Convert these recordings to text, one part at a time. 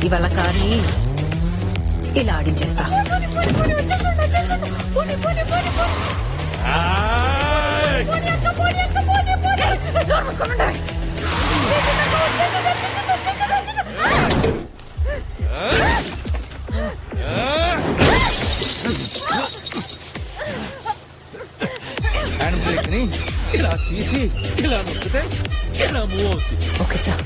ఇవాళ కానీ ఇలా ఆడించేస్తా. హ్యాండ్ బ్రేక్ ని ఇలా తీసి ఇలా నొక్కితే ఇలా మూవ్ అవుతుంది. Okay sir.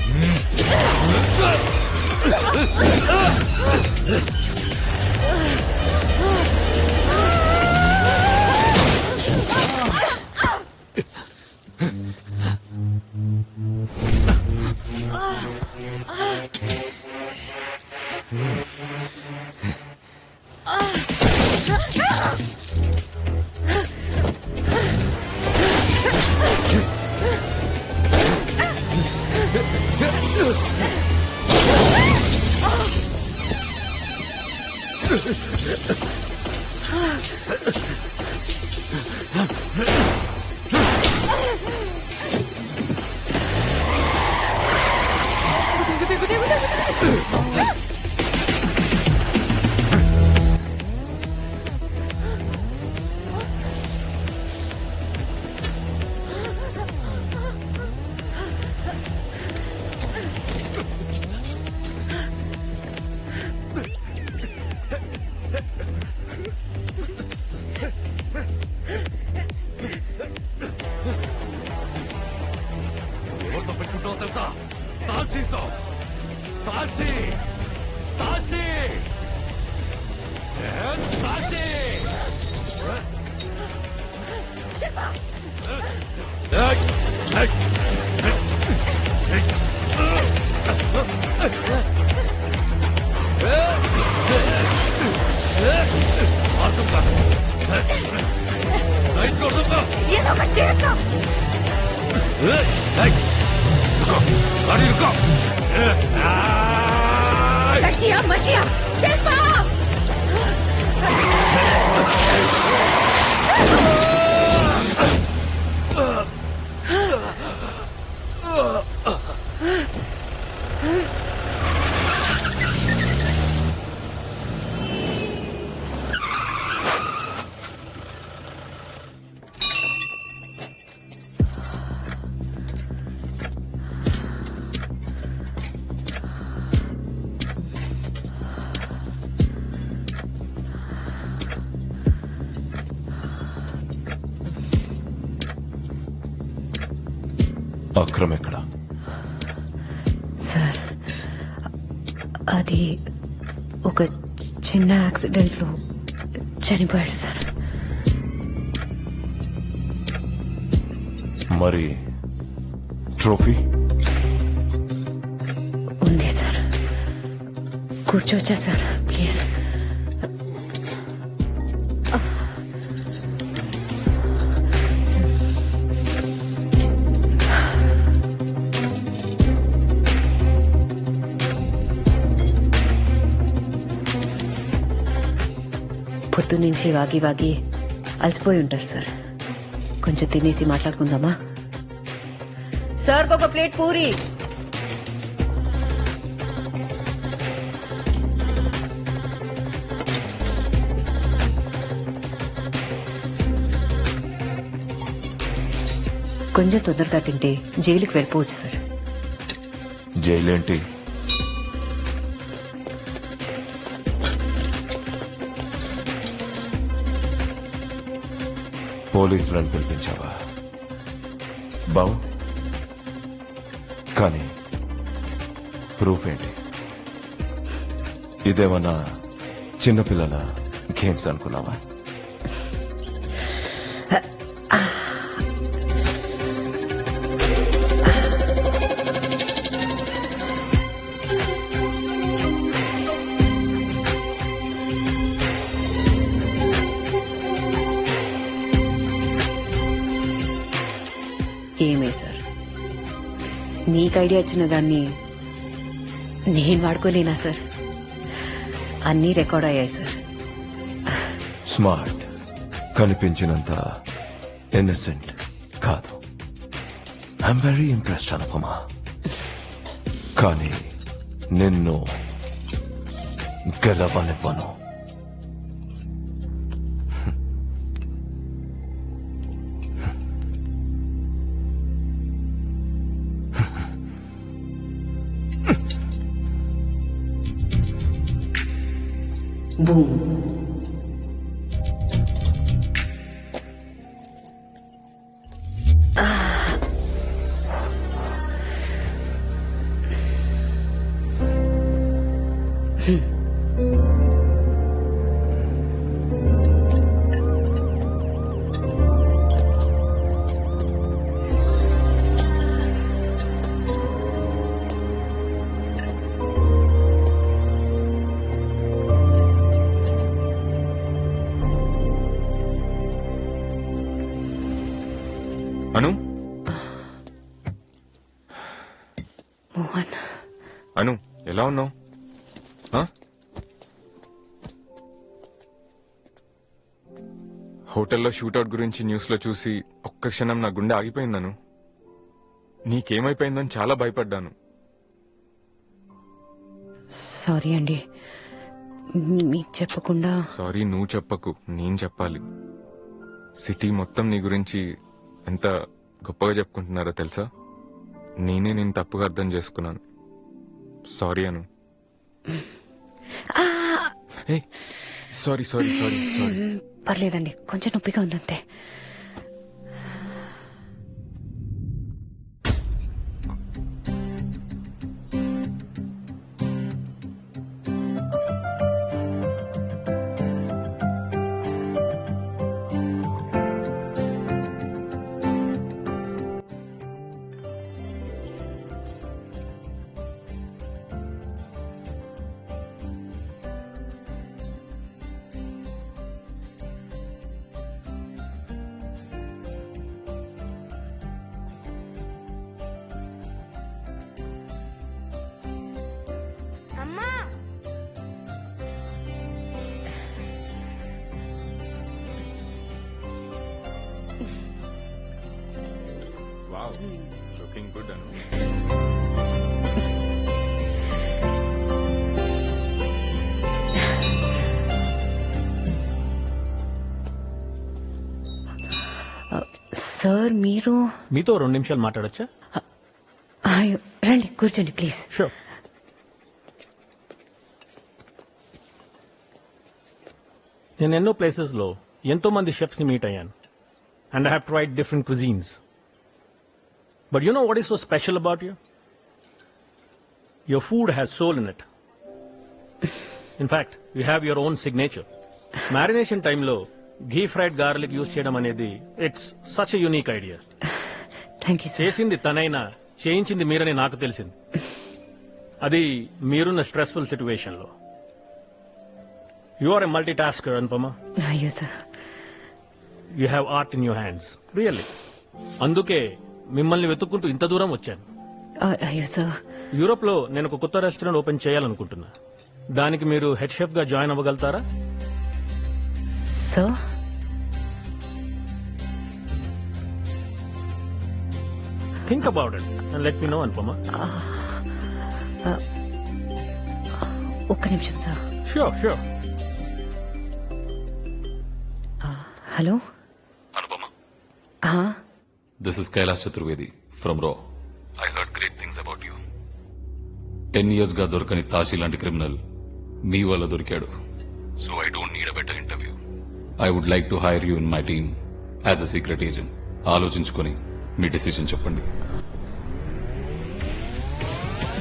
ఎవరితో పెట్టుకుంటావు తెలుసా? తాసీతో. తాసీ తాసీ తాసీ. Garcia, Magia, Shefa! అక్రమ్ ఎక్కడ? సార్ అది ఒక చిన్న యాక్సిడెంట్ లో చనిపోయాడు సార్. మరి ట్రోఫీ ఉంది సార్. కూర్చోవచ్చా sir please? పొద్దు నుంచి వాగి వాగి అలసిపోయి ఉంటారు సార్. కొంచెం తినేసి మాట్లాడుకుందామా? సార్ ఒక ప్లేట్ పూరి. కొంచెం తొందరగా తింటే జైలుకి వెళ్ళిపోవచ్చు సార్. జైలేంటి? పోలీసులను పిలిపించావా? బావు, కానీ ప్రూఫ్ ఏంటి? ఇదేమన్నా చిన్నపిల్లల గేమ్స్ అనుకున్నావా? ఏమే సార్, మీకు ఐడియా ఇచ్చిన దాన్ని నేను వాడుకోలేనా సార్? అన్నీ రికార్డ్ అయ్యాయి సార్. స్మార్ట్, కనిపించినంత ఇన్నసెంట్ కాదు. I'm very impressed Anupama. కానీ నిన్ను గెలవనివ్వను. అను మోహన్, అను ఎలా ఉన్నావు? హోటల్లో షూట్అవుట్ గురించి న్యూస్ లో చూసి ఒక్క క్షణం నా గుండె ఆగిపోయిందను. నీకేమైపోయిందని చాలా భయపడ్డాను. సారీ అండి. మీకు చెప్పకుండా సారీ నువ్వు చెప్పకు, నేను చెప్పాలి. సిటీ మొత్తం నీ గురించి ఎంత గొప్పగా చెప్పుకుంటున్నారో తెలుసా? నేనే నేను తప్పుగా అర్థం చేసుకున్నాను. Sorry Anu. Sorry sorry sorry sorry. పర్లేదండి, కొంచెం నొప్పిగా ఉందంతే. Wow, looking good Anu. Sir మీరు మీతో 2 నిమిషాలు మాట్లాడొచ్చా? అయ్యో, రండి కూర్చోండి ప్లీజ్. షూర్. నేను ఎన్నో ప్లేసెస్ లో ఎంతో మంది షెఫ్స్ ని మీట్ అయ్యాను. And I have tried different cuisines. But you know what is so special about you? Your food has soul in it. In fact you have your own signature. Marination టైంలో ghee fried garlic use చేయడం అనేది it's such a unique idea. Thank you sir. చేసింది తనైనా చేయించింది మీరని నాకు తెలిసింది. అది మీరున్న స్ట్రెస్ఫుల్ సిచ్యువేషన్ లో. You are a multi tasker Anupama. అయ్యో sir. You have art in your hands really. అందుకే మిమ్మల్ని వెతుక్కుంటూ ఇంత దూరం వచ్చాను. అయ్యో సార్. యూరోప్ లో నేను ఒక కొత్త రెస్టారెంట్ ఓపెన్ చేయాలనుకుంటున్నా. దానికి మీరు హెడ్ షెఫ్ గా జాయిన్ అవ్వగలుగుతారా? Sir think about it and let me know Anupama. ఒక్క నిమిషం sir. Sure sure. Hello. Anupama, ఆ, this is Kailash Chaturvedi from Raw. I heard great things about you. 10 years గా దొరకని తాషి లాంటి క్రిమినల్ మీ వల్ల దొరికాడు. So I don't need a better interview. I would like to hire you in my team as a secret agent. ఆలోచించుకొని మీ decision చెప్పండి.